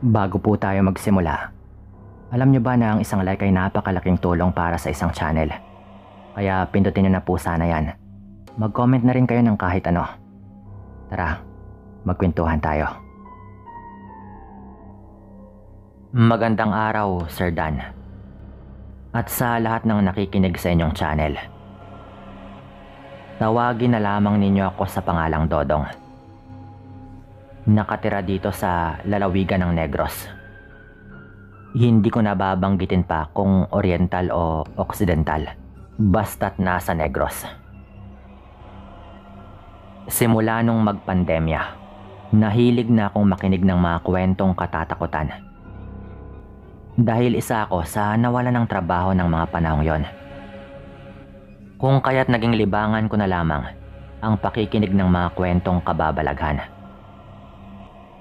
Bago po tayo magsimula, alam nyo ba na ang isang like ay napakalaking tulong para sa isang channel? Kaya pindutin nyo na po sana yan. Mag-comment na rin kayo ng kahit ano. Tara, magkwentuhan tayo. Magandang araw, Sir Dan. At sa lahat ng nakikinig sa inyong channel. Tawagin na lamang ninyo ako sa pangalang Dodong. Nakatira dito sa lalawigan ng Negros. Hindi ko nababanggitin pa kung Oriental o Occidental, basta't nasa Negros. Simula nung magpandemya, nahilig na akong makinig ng mga kwentong katatakutan. Dahil isa ako sa nawalan ng trabaho ng mga panahong yon. Kung kaya't naging libangan ko na lamang ang pakikinig ng mga kwentong kababalaghan.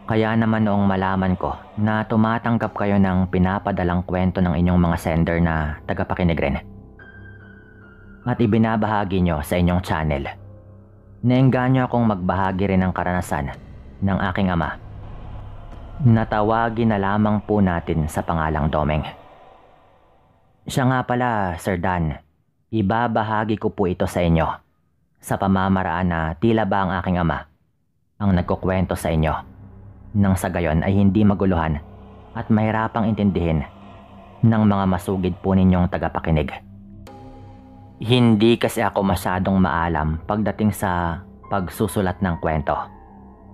Kaya naman noong malaman ko na tumatanggap kayo ng pinapadalang kwento ng inyong mga sender na tagapakinig rin at ibinabahagi nyo sa inyong channel, naengganyo akong magbahagi rin ng karanasan ng aking ama. Natawagin na lamang po natin sa pangalang Domeng. Siya nga pala, Sir Dan, ibabahagi ko po ito sa inyo sa pamamaraan na tila ba ang aking ama ang nagkukwento sa inyo. Nang sa gayon ay hindi maguluhan at mahirapang intindihin ng mga masugid po ninyong tagapakinig. Hindi kasi ako masyadong maalam pagdating sa pagsusulat ng kwento.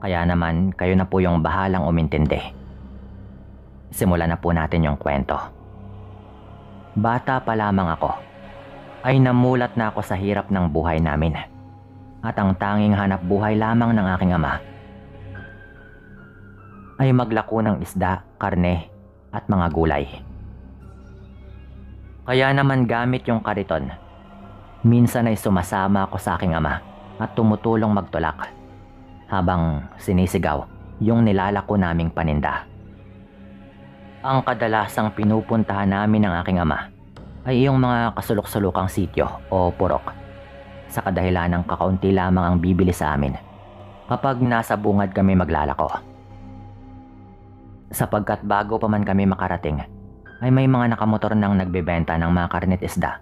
Kaya naman kayo na po yung bahalang umintindi. Simulan na po natin yung kwento. Bata pa lamang ako ay namulat na ako sa hirap ng buhay namin. At ang tanging hanap buhay lamang ng aking ama ay maglako ng isda, karne at mga gulay. Kaya naman gamit yung kariton, minsan ay sumasama ako sa aking ama at tumutulong magtulak habang sinisigaw yung nilalako naming paninda. Ang kadalasang pinupuntahan namin ng aking ama ay yung mga kasulok-sulukang sityo o purok, sa kadahilan ng kakaunti lamang ang bibili sa amin kapag nasa bungad kami maglalako. Sapagkat bago pa man kami makarating ay may mga nakamotor nang nagbebenta ng mga karnet isda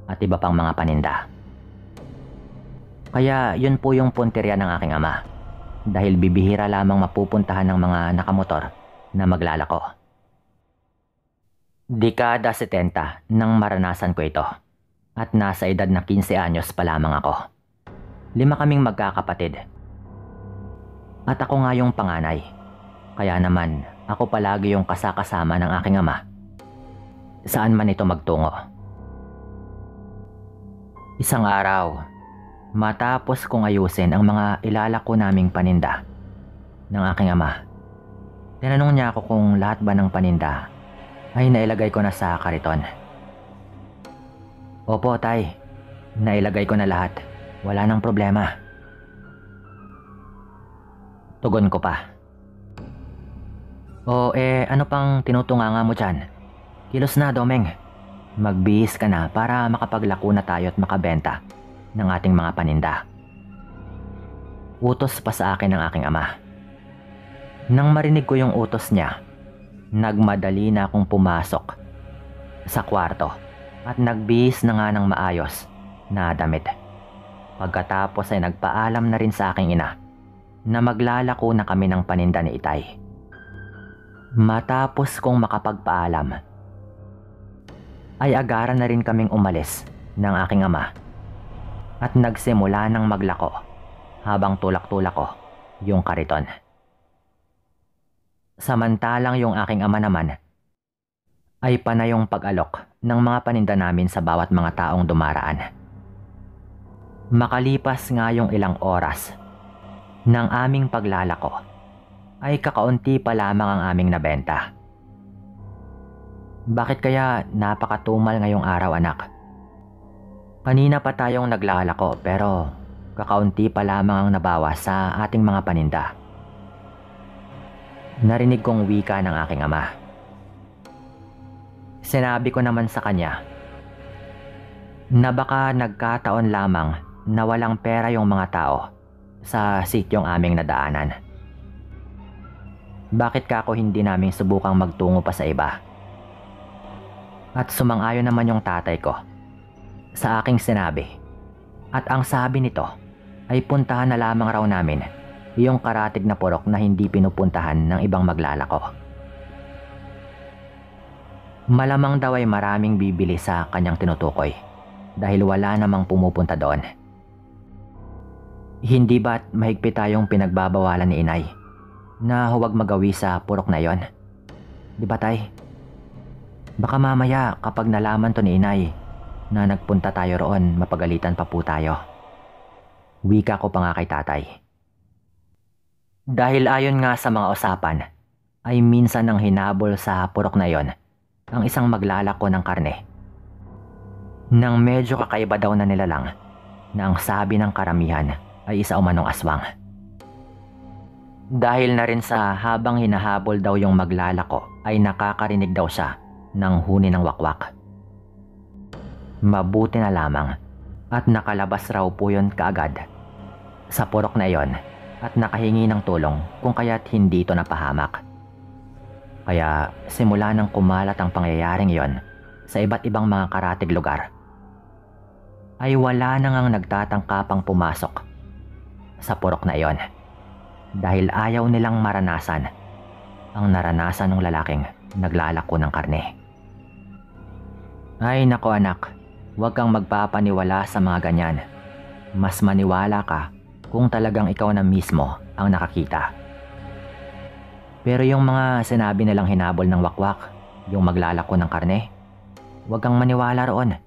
at iba pang mga paninda. Kaya yun po yung punteriya ng aking ama, dahil bibihira lamang mapupuntahan ng mga nakamotor na maglalako. Dekada 70 nang maranasan ko ito at nasa edad na 15 anyos pa lamang ako. 5 kaming magkakapatid at ako nga yung panganay. Kaya naman ako palagi yung kasakasama ng aking ama saan man ito magtungo. Isang araw, matapos kong ayusin ang mga ilalako naming paninda ng aking ama, tinanong niya ako kung lahat ba ng paninda ay nailagay ko na sa kariton. Opo, tay. Nailagay ko na lahat. Wala nang problema. Tugon ko pa. Ano pang tinutunganga mo dyan? Kilos na, Domeng. Magbihis ka na para makapaglako na tayo at makabenta ng ating mga paninda. Utos pa sa akin ng aking ama. Nang marinig ko yung utos niya, nagmadali na akong pumasok sa kwarto at nagbihis na nga ng maayos na damit. Pagkatapos ay nagpaalam na rin sa aking ina na maglalako na kami ng paninda ni Itay. Matapos kong makapagpaalam, ay agaran na rin kaming umalis ng aking ama at nagsimula ng maglako habang tulak-tulak ko yung kariton. Samantalang yung aking ama naman ay panayong pag-alok ng mga paninda namin sa bawat mga taong dumaraan. Makalipas nga yung ilang oras ng aming paglalako, ay kakaunti pa lamang ang aming nabenta. Bakit kaya napakatumal ngayong araw, anak? Kanina pa tayong naglalako pero kakaunti pa lamang ang nabawas sa ating mga paninda. Narinig kong wika ng aking ama. Sinabi ko naman sa kanya na baka nagkataon lamang na walang pera yung mga tao sa sityong aming nadaanan. Bakit ka ako hindi namin subukang magtungo pa sa iba? At sumang-ayon naman yung tatay ko sa aking sinabi. At ang sabi nito ay puntahan na lamang raw namin yung karatig na purok na hindi pinupuntahan ng ibang maglalako. Malamang daw ay maraming bibili sa kanyang tinutukoy dahil wala namang pumupunta doon. Hindi ba't mahigpit tayong pinagbabawalan ni inay na huwag magawi sa purok na yon? Di ba tay? Baka mamaya kapag nalaman to ni inay na nagpunta tayo roon, mapagalitan pa po tayo. Wika ko pa nga kay tatay. Dahil ayon nga sa mga usapan, ay minsan nang hinabol sa purok na yon ang isang maglalako ng karne. Nang medyo kakaiba daw na nilalang na ang sabi ng karamihan ay isa umanong aswang. Dahil na rin sa habang hinahabol daw yung maglalako ay nakakarinig daw siya ng huni ng wakwak. Mabuti na lamang at nakalabas raw po yun kaagad sa purok na yon at nakahingi ng tulong kung kaya't hindi ito napahamak. Kaya simula nang kumalat ang pangyayaring yon sa iba't ibang mga karatig lugar, ay wala na ngang nagtatangkapang pumasok sa purok na yon dahil ayaw nilang maranasan ang naranasan ng lalaking naglalako ng karne. Ay nako anak, huwag kang magpapaniwala sa mga ganyan. Mas maniwala ka kung talagang ikaw na mismo ang nakakita. Pero yung mga sinabi nilang hinabol ng wakwak, yung maglalako ng karne, huwag kang maniwala roon.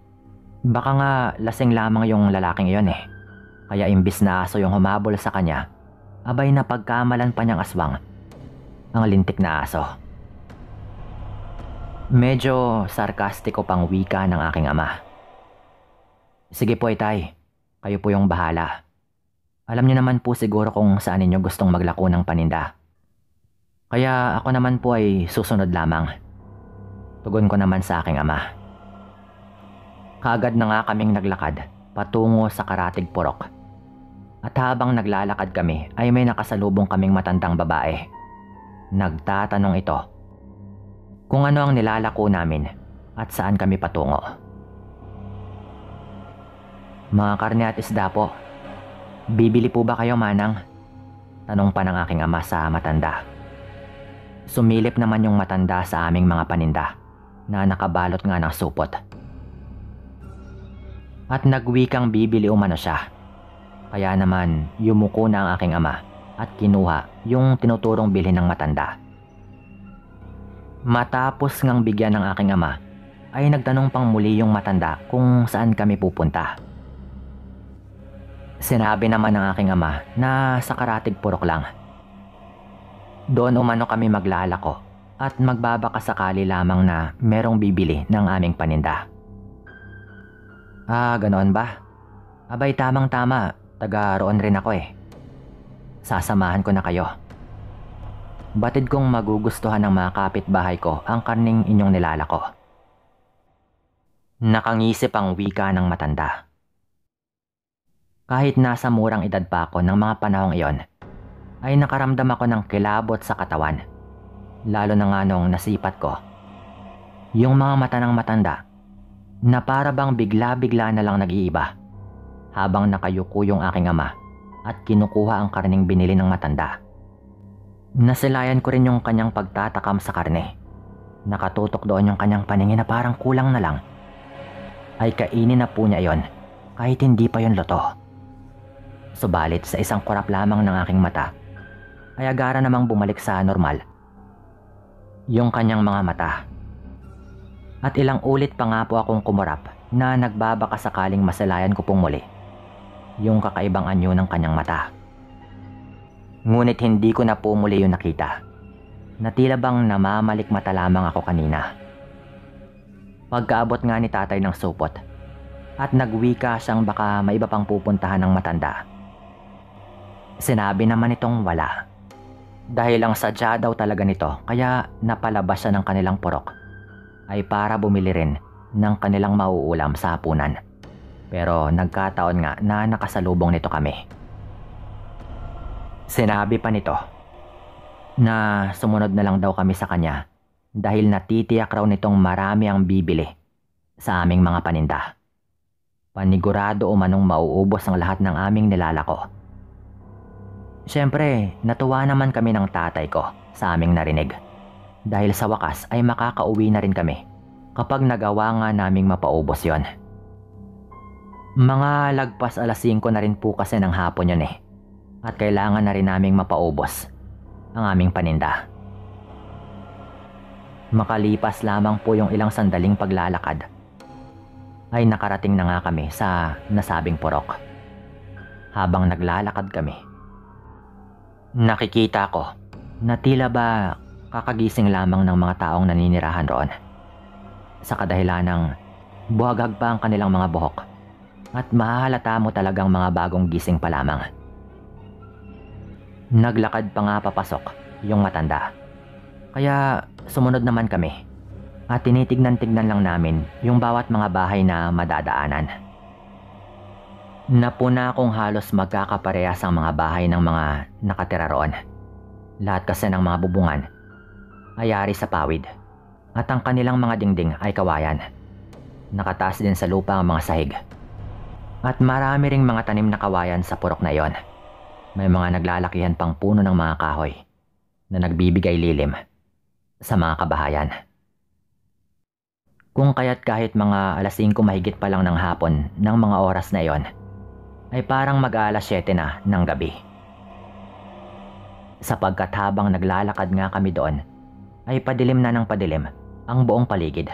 Baka nga lasing lamang yung lalaking iyon eh. Kaya imbis na aso yung humabol sa kanya, abay na pagkamalan pa niyang aswang ang lintik na aso. Medyo sarkastiko pang wika ng aking ama. Sige po itay, kayo po yung bahala. Alam niyo naman po siguro kung saan ninyo gustong maglako ng paninda. Kaya ako naman po ay susunod lamang. Tugon ko naman sa aking ama. Kaagad na nga kaming naglakad patungo sa karatig purok. At habang naglalakad kami ay may nakasalubong kaming matandang babae. Nagtatanong ito kung ano ang nilalako namin at saan kami patungo. Mga karne at isda po. Bibili po ba kayo, manang? Tanong pa ng aking ama sa matanda. Sumilip naman yung matanda sa aming mga paninda na nakabalot nga ng supot. At nagwikang bibili umano siya. Kaya naman yumuko na ang aking ama at kinuha yung tinuturong bilhin ng matanda. Matapos ngang bigyan ng aking ama, ay nagtanong pang muli yung matanda kung saan kami pupunta. Sinabi naman ng aking ama na sa karatig purok lang. Doon umano kami maglalako at magbabaka sakali lamang na merong bibili ng aming paninda. Ah, ganoon ba? Abay tamang-tama, taga roon rin ako eh. Sasamahan ko na kayo. Batid kong magugustuhan ng mga kapitbahay ko ang karning inyong nilalako. Nakangisip ang wika ng matanda. Kahit nasa murang edad pa ako ng mga panahong iyon, ay nakaramdam ako ng kilabot sa katawan. Lalo na nga nung nasipat ko yung mga mata ng matanda na para bang bigla-bigla na lang nag-iiba habang nakayuko yung aking ama at kinukuha ang karning binili ng matanda. Nasilayan ko rin yung kanyang pagtatakam sa karne. Nakatutok doon yung kanyang paningin na parang kulang na lang ay kainin na po niya yon kahit hindi pa yon luto. Subalit sa isang kurap lamang ng aking mata ay agara namang bumalik sa normal yung kanyang mga mata. At ilang ulit pa nga po akong kumurap na nagbabaka sakaling masalayan ko pong muli yung kakaibang anyo ng kanyang mata. Ngunit hindi ko na po muli yung nakita na tila bang namamalik mata lamang ako kanina. Pagkaabot nga ni tatay ng supot at nagwika siyang baka may iba pang pupuntahan ng matanda, sinabi naman itong wala. Dahil ang sadya daw talaga nito kaya napalabas siya ng kanilang purok ay para bumili rin ng kanilang mauulam sa hapunan. Pero nagkataon nga na nakasalubong nito kami. Sinabi pa nito, na sumunod na lang daw kami sa kanya dahil natitiyak raw nitong marami ang bibili sa aming mga paninda. Panigurado umanong mauubos ang lahat ng aming nilalako. Siyempre, natuwa naman kami ng tatay ko sa aming narinig dahil sa wakas ay makakauwi na rin kami kapag nagawa nga naming mapaubos yon. Mga lagpas 5:00 na rin po kasi ng hapon yun at kailangan na rin naming mapaubos ang aming paninda. Makalipas lamang po yung ilang sandaling paglalakad ay nakarating na nga kami sa nasabing purok. Habang naglalakad kami, nakikita ko na tila ba kakagising lamang ng mga taong naninirahan roon. Sa kadahilan ng buhagag pa ang kanilang mga buhok at mahahalata mo talagang mga bagong gising pa lamang. Naglakad pa nga papasok yung matanda. Kaya sumunod naman kami at tinitignan-tignan lang namin yung bawat mga bahay na madadaanan. Napuna kong halos magkakaparehas ang mga bahay ng mga nakatira roon. Lahat kasi ng mga bubungan ay ari sa pawid at ang kanilang mga dingding ay kawayan. Nakataas din sa lupa ang mga sahig. At marami ring mga tanim na kawayan sa purok na iyon. May mga naglalakihan pang puno ng mga kahoy na nagbibigay lilim sa mga kabahayan. Kung kaya't kahit mga 5:00 mahigit pa lang ng hapon ng mga oras na iyon, ay parang mag-7 na ng gabi. Sapagkat habang naglalakad nga kami doon, ay padilim na ng padilim ang buong paligid.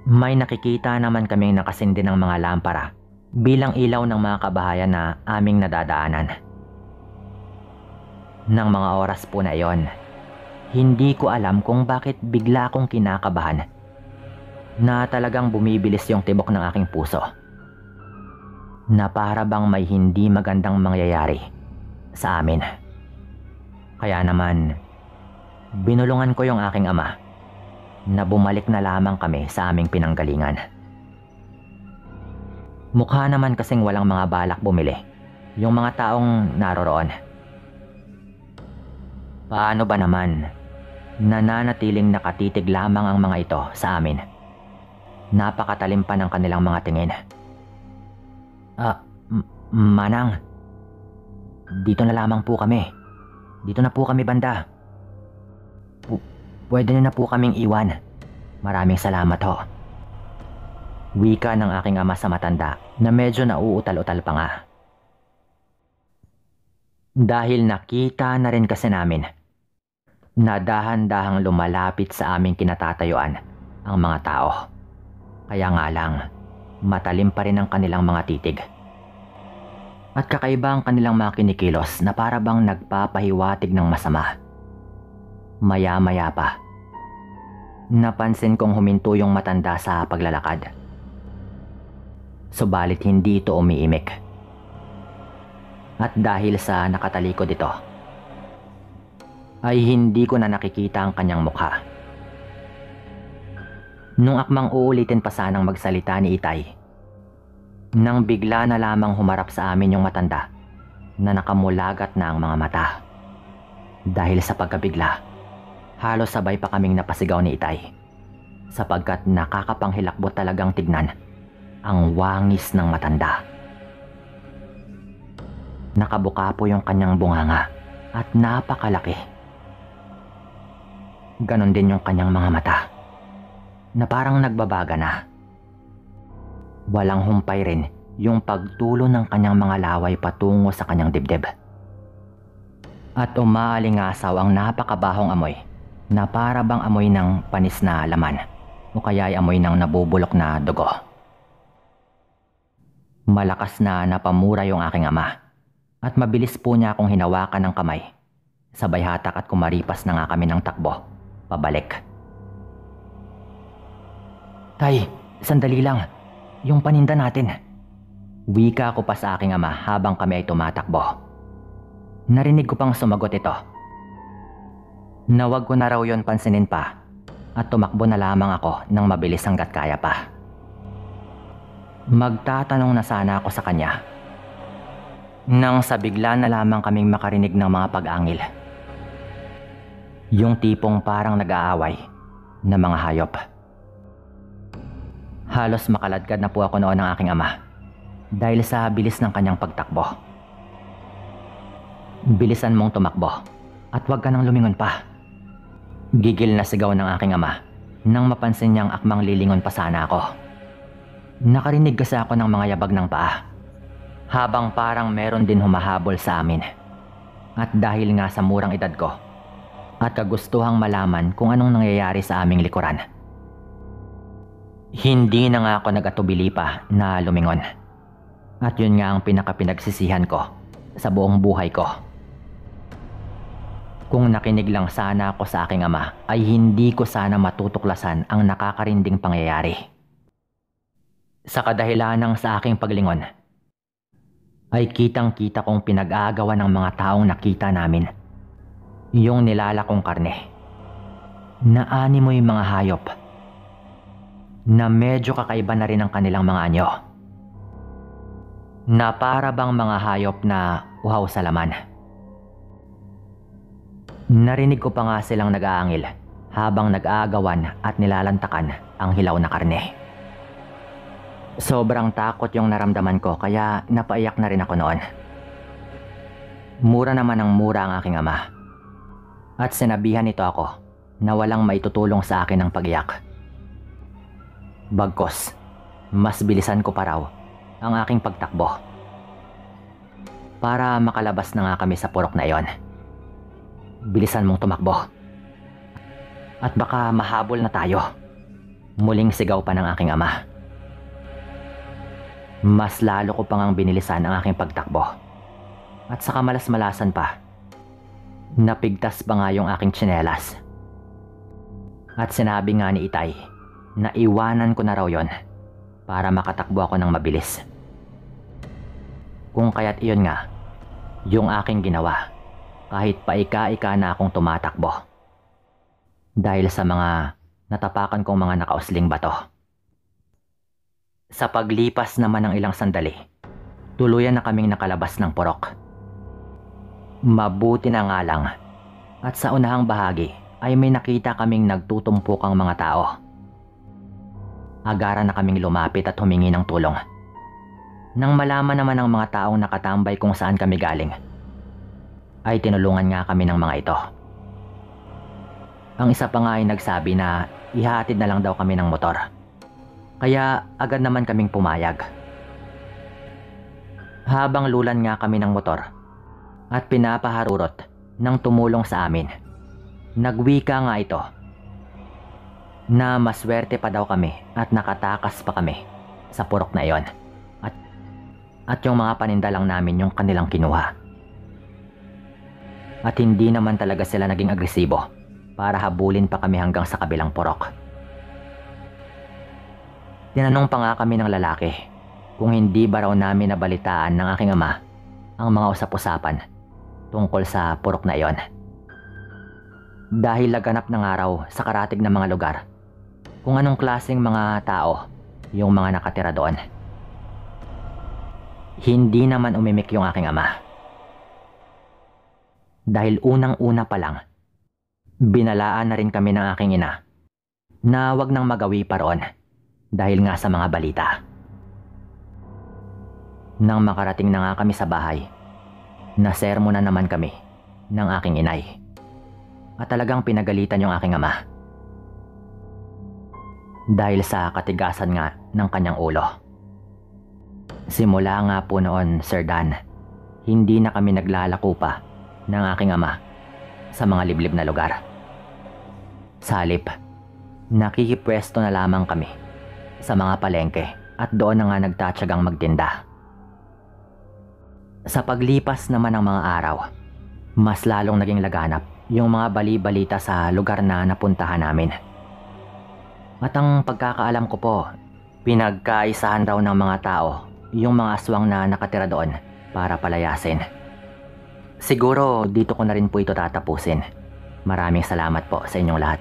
May nakikita naman kaming nakasindi ng mga lampara bilang ilaw ng mga kabahayan na aming nadadaanan. Nang mga oras po na iyon, hindi ko alam kung bakit bigla akong kinakabahan na talagang bumibilis yung tibok ng aking puso. Na para bang may hindi magandang mangyayari sa amin. Kaya naman, binulungan ko yung aking ama na bumalik na lamang kami sa aming pinanggalingan. Mukha naman kasing walang mga balak bumili yung mga taong naroroon. Paano ba naman nananatiling nakatitig lamang ang mga ito sa amin? Napakatalim pa ng kanilang mga tingin. Manang, dito na lamang po kami. Dito na po kami banda. Pwede nyo na po kaming iwan. Maraming salamat ho. Wika ng aking ama sa matanda na medyo nauutal-utal pa nga. Dahil nakita na rin kasi namin na dahan-dahang lumalapit sa aming kinatatayuan ang mga tao. Kaya nga lang, matalim pa rin ang kanilang mga titig. At kakaiba ang kanilang mga kinikilos na para bang nagpapahiwatig ng masama. Maya-maya pa, napansin kong huminto yung matanda sa paglalakad. Subalit hindi ito umiimik. At dahil sa nakatalikod ito, ay hindi ko na nakikita ang kanyang mukha. Nung akmang uulitin pa sanang magsalita ni Itay, nang bigla na lamang humarap sa amin yung matanda na nakamulagat na ang mga mata. Dahil sa pagkabigla, halos sabay pa kaming napasigaw ni Itay sapagkat nakakapanghilakbot talagang tignan ang wangis ng matanda. Nakabuka po yung kanyang bunganga at napakalaki. Ganon din yung kanyang mga mata na parang nagbabaga na. Walang humpay rin yung pagtulo ng kanyang mga laway patungo sa kanyang dibdib. At umaalingasaw ang napakabahong amoy na para bang amoy ng panis na laman o kaya ay amoy ng nabubulok na dugo. Malakas na napamura yung aking ama at mabilis po niya akong hinawakan ng kamay. Sabay hatak at kumaripas na nga kami ng takbo pabalik. Tay, sandali lang. Yung paninda natin. Wika ko pa sa aking ama habang kami ay tumatakbo. Narinig ko pang sumagot ito. Nawag ko na raw yon pansinin pa at tumakbo na lamang ako ng mabilis hanggat kaya pa. Magtatanong na sana ako sa kanya nang sa bigla na lamang kaming makarinig ng mga pag-angil. Yung tipong parang nag-aaway na mga hayop. Halos makaladkad na po ako noon ng aking ama dahil sa bilis ng kanyang pagtakbo. Bilisan mong tumakbo at huwag ka nang lumingon pa. Gigil na sigaw ng aking ama nang mapansin niyang akmang lilingon pa sana ako. Nakarinig kasi ako ng mga yabag ng paa habang parang meron din humahabol sa amin. At dahil nga sa murang edad ko at kagustuhang malaman kung anong nangyayari sa aming likuran, hindi na nga ako nag-atubili pa na lumingon. At yun nga ang pinakapinagsisihan ko sa buong buhay ko. Kung nakinig lang sana ako sa aking ama ay hindi ko sana matutuklasan ang nakakarinding pangyayari. Sa kadahilanang sa aking paglingon ay kitang-kita kong pinag-aagawan ng mga taong nakita namin yung nilalakong karne na animoy mga hayop na medyo kakaiba na rin ang kanilang mga anyo, na para bang mga hayop na uhaw sa laman. Narinig ko pa nga silang nag-aangil habang nag-aagawan at nilalantakan ang hilaw na karne. Sobrang takot yung naramdaman ko kaya napaiyak na rin ako noon. Mura naman ang mura ang aking ama. At sinabihan nito ako na walang maitutulong sa akin ng pag-iyak. Bagkos, mas bilisan ko pa raw ang aking pagtakbo para makalabas na nga kami sa purok na iyon. Bilisan mong tumakbo at baka mahabol na tayo. Muling sigaw pa ng aking ama. Mas lalo ko pang binilisan ang aking pagtakbo. At sa kamalas-malasan pa, napigtas pa nga yung aking tsinelas. At sinabi nga ni Itay na iwanan ko na raw yon para makatakbo ako ng mabilis. Kung kaya't iyon nga yung aking ginawa kahit paika-ika na akong tumatakbo dahil sa mga natapakan kong mga nakausling bato. Sa paglipas naman ng ilang sandali, tuluyan na kaming nakalabas ng purok. Mabuti na nga lang at sa unahang bahagi ay may nakita kaming nagtutumpukang mga tao. Agaran na kaming lumapit at humingi ng tulong. Nang malaman naman ng mga taong nakatambay kung saan kami galing, ay tinulungan nga kami ng mga ito. Ang isa pa nga ay nagsabi na ihatid na lang daw kami ng motor. Kaya agad naman kaming pumayag. Habang lulan nga kami ng motor at pinapaharurot ng tumulong sa amin, nagwika nga ito na maswerte pa daw kami at nakatakas pa kami sa purok na iyon. At yung mga paninda lang namin yung kanilang kinuha. At hindi naman talaga sila naging agresibo para habulin pa kami hanggang sa kabilang purok. Tinanong pa nga kami ng lalaki kung hindi ba raw namin nabalitaan ng aking ama ang mga usap-usapan tungkol sa purok na iyon. Dahil laganap na nga raw sa karatig ng mga lugar kung anong klaseng mga tao yung mga nakatira doon. Hindi naman umimik yung aking ama. Dahil unang-una pa lang, binalaan na rin kami ng aking ina na wag nang magawi pa roon dahil nga sa mga balita. Nang makarating na nga kami sa bahay, nasermo na naman kami ng aking inay. At talagang pinagalitan yung aking ama. Dahil sa katigasan nga ng kanyang ulo. Simula nga po noon, Sir Dan, hindi na kami naglalako pa ng aking ama sa mga liblib na lugar. Sa halip, nakikipwesto na lamang kami sa mga palengke at doon na nga nagtatsagang magtinda. Sa paglipas naman ng mga araw, mas lalong naging laganap yung mga bali-balita sa lugar na napuntahan namin. At ang pagkakaalam ko po, pinagkaisahan raw ng mga tao yung mga aswang na nakatira doon para palayasin. Siguro dito ko na rin po ito tatapusin. Maraming salamat po sa inyong lahat.